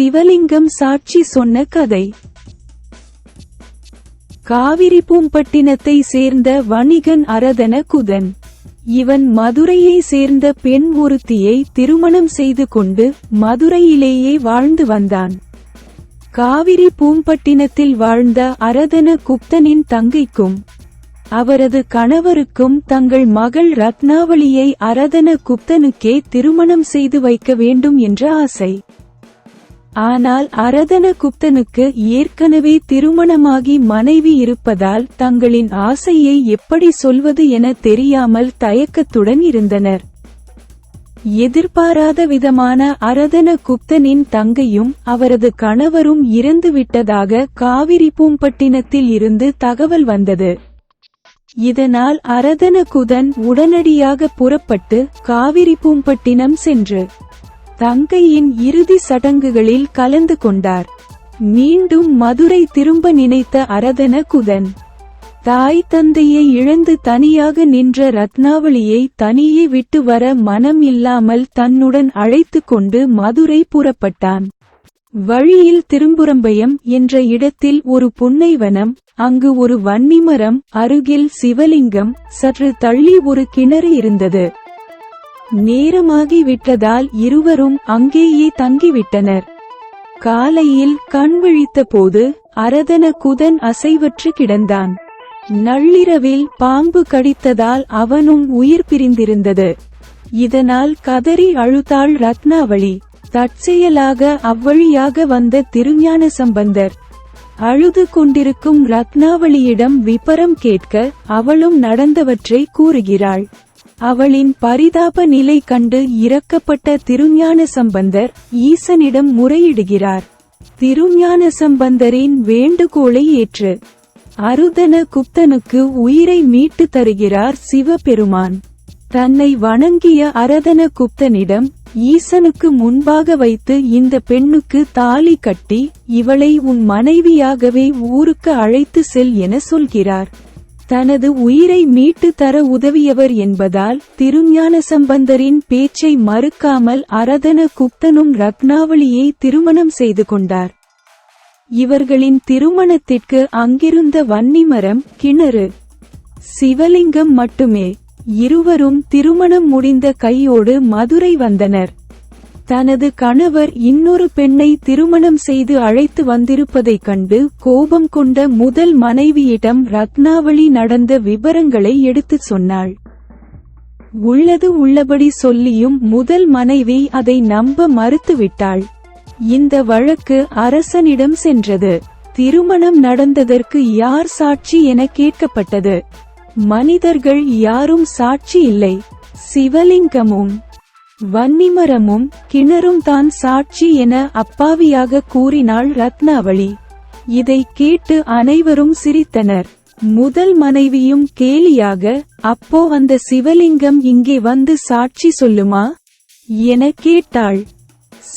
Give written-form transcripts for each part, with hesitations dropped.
சிவலிங்கம் சாட்சி சொன்ன கதை. காவிரிப்பூம்பட்டினத்தை சேர்ந்த வணிகன் அரதன குதன். இவன் மதுரையை சேர்ந்த பெண் ஒருத்தியை திருமணம் செய்து கொண்டு மதுரையிலேயே வாழ்ந்து வந்தான். காவிரிப்பூம்பட்டினத்தில் வாழ்ந்த அரதன குப்தனின் தங்கைக்கும் அவரது கணவருக்கும் தங்கள் மகள் ரத்னாவளியை அரதன குப்தனுக்கே திருமணம் செய்து வைக்க வேண்டும் என்ற ஆசை. ஆனால் அரதன குப்தனுக்கு ஏற்கனவே திருமணமாகி மனைவி இருப்பதால் தங்களின் ஆசையை எப்படி சொல்வது என தெரியாமல் தயக்கத்துடன் இருந்தனர். எதிர்பாராத விதமான அரதன குப்தனின் தங்கையும் அவரது கணவரும் இறந்துவிட்டதாக காவிரிப்பூம்பட்டினத்தில் இருந்து தகவல் வந்தது. இதனால் அரதன குதன் உடனடியாக புறப்பட்டு காவிரிப்பூம்பட்டினம் சென்று தங்கையின் இறுதி சடங்குகளில் கலந்து கொண்டார். மீண்டும் மதுரை திரும்ப நினைத்த அரதன குதன் தாய் தந்தையை இழந்து தனியாக நின்ற ரத்னாவளியை தனியே விட்டு வர மனம் இல்லாமல் தன்னுடன் அழைத்து கொண்டு மதுரை புறப்பட்டான். வழியில் திரும்புறம்பயம் என்ற இடத்தில் ஒரு புன்னைவனம், அங்கு ஒரு வன்னிமரம், அருகில் சிவலிங்கம், சற்று தள்ளி ஒரு கிணறு இருந்தது. நேரமாகி விட்டதால் இருவரும் அங்கேயே தங்கிவிட்டனர். காலையில் கண் விழித்த போது அரதன குதன் அசைவற்று கிடந்தான். நள்ளிரவில் பாம்பு கடித்ததால் அவனும் உயிர் பிரிந்திருந்தது. இதனால் கதறி அழுதாள் ரத்னாவளி. தற்செயலாக அவ்வழியாக வந்த திருஞான சம்பந்தர் அழுது கொண்டிருக்கும் ரத்னாவளியிடம் விபரம் கேட்க அவளும் நடந்தவற்றை கூறுகிறாள். அவளின் பரிதாப நிலை கண்டு இரக்கப்பட்ட திருஞான சம்பந்தர் ஈசனிடம் முறையிடுகிறார். திருஞான சம்பந்தரின் வேண்டுகோளை ஏற்று அரதன குப்தனுக்கு உயிரை மீட்டு தருகிறார் சிவபெருமான். தன்னை வணங்கிய அரதன குப்தனிடம் ஈசனுக்கு முன்பாக வைத்து இந்த பெண்ணுக்கு தாலி கட்டி இவளை உன் மனைவியாகவே ஊருக்கு அழைத்து செல் என சொல்கிறார். தனது உயிரை மீட்டு தர உதவியவர் என்பதால் திருஞான சம்பந்தரின் பேச்சை மறுக்காமல் அரதன குப்தனும் ரத்னாவளியை திருமணம் செய்து கொண்டார். இவர்களின் திருமணத்திற்கு அங்கிருந்த வன்னிமரம், கிணறு, சிவலிங்கம் மட்டுமே. இருவரும் திருமணம் முடிந்த கையோடு மதுரை வந்தனர். தனது கணவர் இன்னொரு பெண்ணை திருமணம் செய்து அழைத்து வந்திருப்பதைக் கண்டு கோபம் கொண்ட முதல் மனைவியிடம் ரத்னாவளி நடந்த விபரங்களை எடுத்துச் சொன்னாள். உள்ளது உள்ளபடி சொல்லியும் முதல் மனைவி அதை நம்ப மறுத்துவிட்டாள். இந்த வழக்கு அரசனிடம் சென்றது. திருமணம் நடந்ததற்கு யார் சாட்சி என கேட்கப்பட்டது. மனிதர்கள் யாரும் சாட்சி இல்லை. சிவலிங்கமும் வன்னிமரமும் கிணறும் தான் சாட்சி என அப்பாவியாக கூறினாள் ரத்னாவளி. இதை கேட்டு அனைவரும் சிரித்தனர். முதல் மனைவியும் கேலியாக, அப்போ அந்த சிவலிங்கம் இங்கே வந்து சாட்சி சொல்லுமா என கேட்டாள்.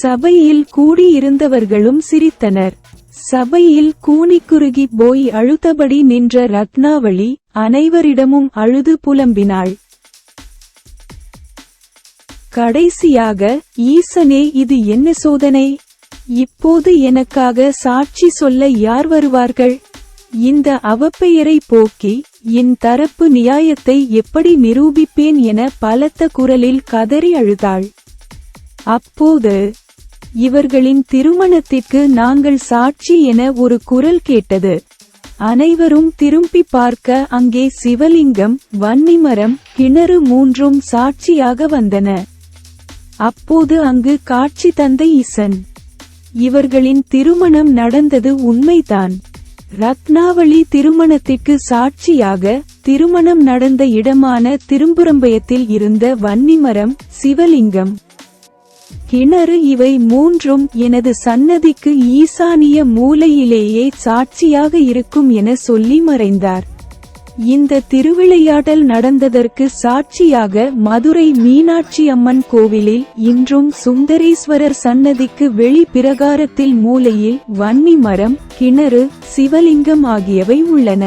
சபையில் கூடியிருந்தவர்களும் சிரித்தனர். சபையில் கூனிக்குறுகி போய் அழுத்தபடி நின்ற ரத்னாவளி அனைவரிடமும் அழுது புலம்பினாள். கடைசியாக, ஈசனே, இது என்ன சோதனை? இப்போது எனக்காக சாட்சி சொல்ல யார் வருவார்கள்? இந்த அவப்பெயரை போக்கி என் தரப்பு நியாயத்தை எப்படி நிரூபிப்பேன் என பலத்த குரலில் கதறி அழுதாள். அப்போது இவர்களின் திருமணத்திற்கு நாங்கள் சாட்சி என ஒரு குரல் கேட்டது. அனைவரும் திரும்பி பார்க்க அங்கே சிவலிங்கம், வன்னிமரம், கிணறு மூன்றும் சாட்சியாக வந்தன. அப்போது அங்கு காட்சி தந்த ஈசன். இவர்களின் திருமணம் நடந்தது உண்மைதான். ரத்னாவளி திருமணத்திற்கு சாட்சியாக திருமணம் நடந்த இடமான திரும்புறம்பயத்தில் இருந்த வன்னிமரம், சிவலிங்கம், கிணறு இவை மூன்றும் எனது சன்னதிக்கு ஈசானிய மூலையிலேயே சாட்சியாக இருக்கும் என சொல்லி மறைந்தார். இந்த திருவிளையாடல் நடந்ததற்கு சாட்சியாக மதுரை மீனாட்சி அம்மன் கோவிலில் இன்றும் சுந்தரேஸ்வரர் சன்னதிக்கு வெளி பிரகாரத்தில் மூலையில் வன்னி மரம், கிணறு, சிவலிங்கம் ஆகியவை உள்ளன.